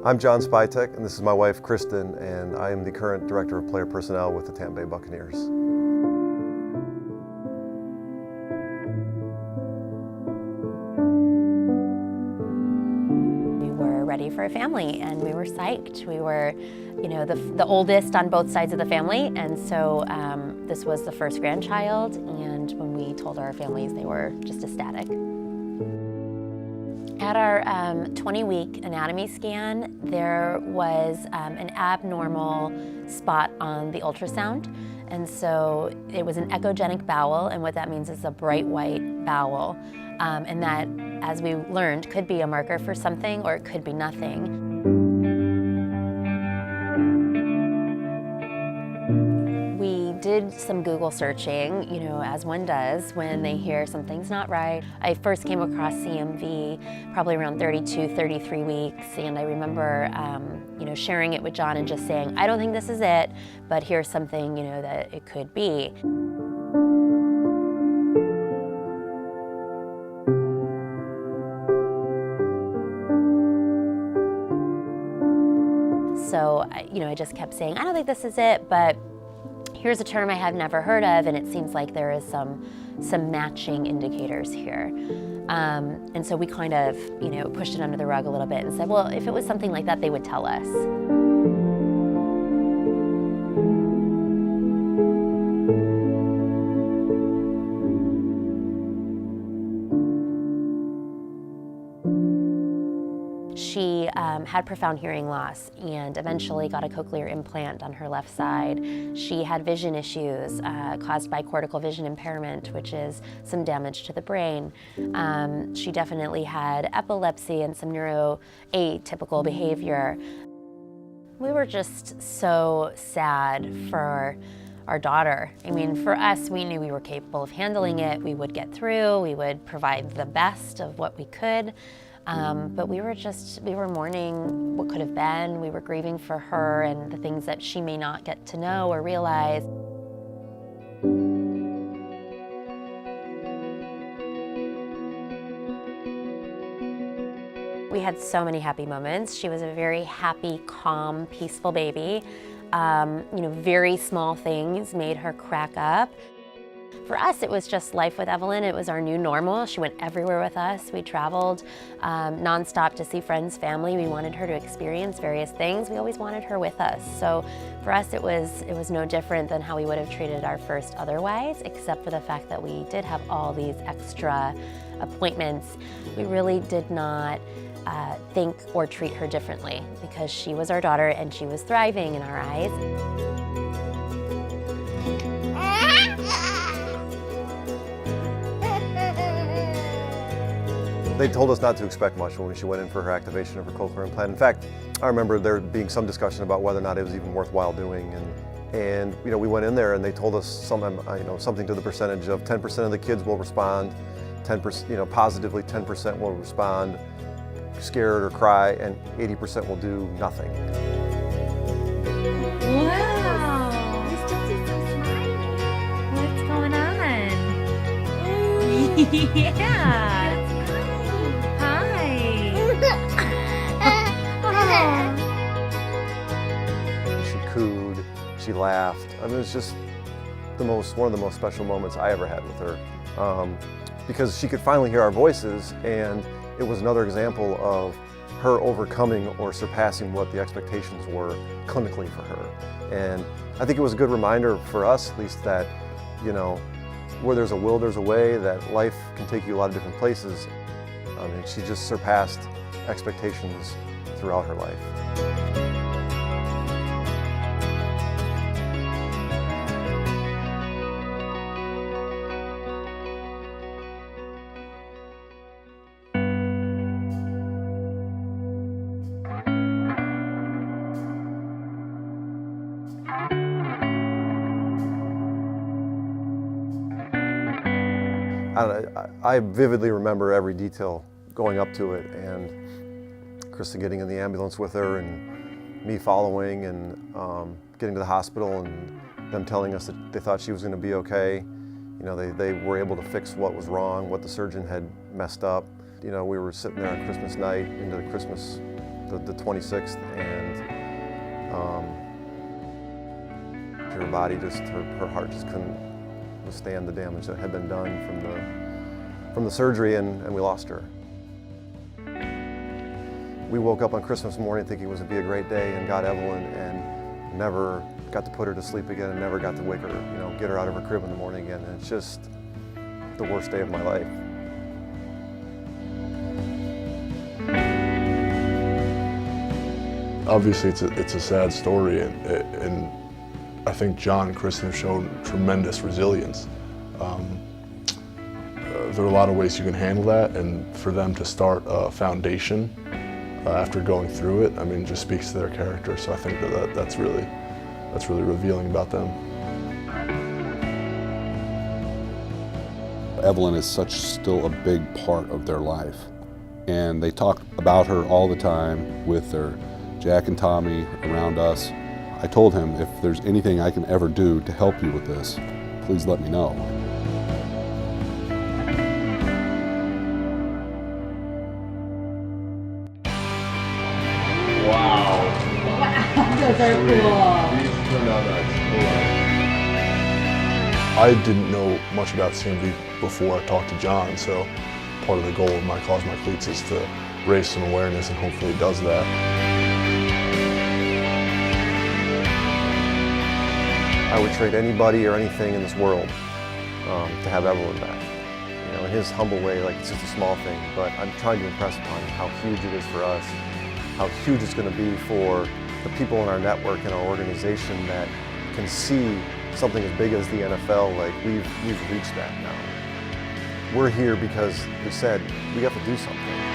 I'm John Spytek, and this is my wife, Kristen, and I am the current Director of Player Personnel with the Tampa Bay Buccaneers. We were ready for a family, and we were psyched. We were, the oldest on both sides of the family, and so this was the first grandchild, and when we told our families, they were just ecstatic. At our 20-week anatomy scan, there was an abnormal spot on the ultrasound. And so it was an echogenic bowel, and what that means is a bright white bowel. And that, as we learned, could be a marker for something or it could be nothing. We did some Google searching, as one does when they hear something's not right. I first came across CMV probably around 32, 33 weeks, and I remember, sharing it with John and just saying, I don't think this is it, but here's something, that it could be. So, I just kept saying, I don't think this is it, but here's a term I had never heard of, and it seems like there is some matching indicators here. And so we kind of, pushed it under the rug a little bit and said, well, if it was something like that, they would tell us. She had profound hearing loss and eventually got a cochlear implant on her left side. She had vision issues caused by cortical vision impairment, which is some damage to the brain. She definitely had epilepsy and some neuroatypical behavior. We were just so sad for our daughter. I mean, for us, we knew we were capable of handling it. We would get through, we would provide the best of what we could. But we were mourning what could have been. We were grieving for her and the things that she may not get to know or realize. We had so many happy moments. She was a very happy, calm, peaceful baby. Very small things made her crack up. For us, it was just life with Evelyn. It was our new normal. She went everywhere with us. We traveled nonstop to see friends, family. We wanted her to experience various things. We always wanted her with us. So for us, it was no different than how we would have treated our first otherwise, except for the fact that we did have all these extra appointments. We really did not think or treat her differently because she was our daughter and she was thriving in our eyes. They told us not to expect much when she went in for her activation of her cochlear implant. In fact, I remember there being some discussion about whether or not it was even worthwhile doing. And we went in there and they told us something to the percentage of 10% of the kids will respond, 10%, positively 10% will respond scared or cry, and 80% will do nothing. Wow! This just is so smiley. What's going on? Yeah! She cooed, she laughed. I mean, it was just one of the most special moments I ever had with her, because she could finally hear our voices, and it was another example of her overcoming or surpassing what the expectations were clinically for her. And I think it was a good reminder for us, at least, that where there's a will, there's a way, that life can take you a lot of different places. I mean, she just surpassed expectations throughout her life. I vividly remember every detail going up to it, and Kristen getting in the ambulance with her and me following and getting to the hospital and them telling us that they thought she was going to be okay. They were able to fix what was wrong, what the surgeon had messed up. We were sitting there on Christmas night into the the 26th, and her body her heart just couldn't withstand the damage that had been done from the surgery, and we lost her. We woke up on Christmas morning thinking it was going to be a great day and got Evelyn, and never got to put her to sleep again, and never got to wake her, get her out of her crib in the morning again. And it's just the worst day of my life. Obviously, it's a sad story, and I think John and Kristen have shown tremendous resilience. There are a lot of ways you can handle that, and for them to start a foundation after going through it, I mean, just speaks to their character. So I think that's really revealing about them. Evelyn is still a big part of their life, and they talk about her all the time with their Jack and Tommy around us. I told him, if there's anything I can ever do to help you with this, please let me know. Wow. Those are cool. These turned out nice. I didn't know much about CMV before I talked to John, so part of the goal of My Cause My Cleats is to raise some awareness, and hopefully it does that. I would trade anybody or anything in this world to have Evelyn back. In his humble way, like, it's just a small thing, but I'm trying to impress upon him how huge it is for us, how huge it's going to be for the people in our network and our organization that can see something as big as the NFL. Like, we've reached that now. We're here because we said we have to do something.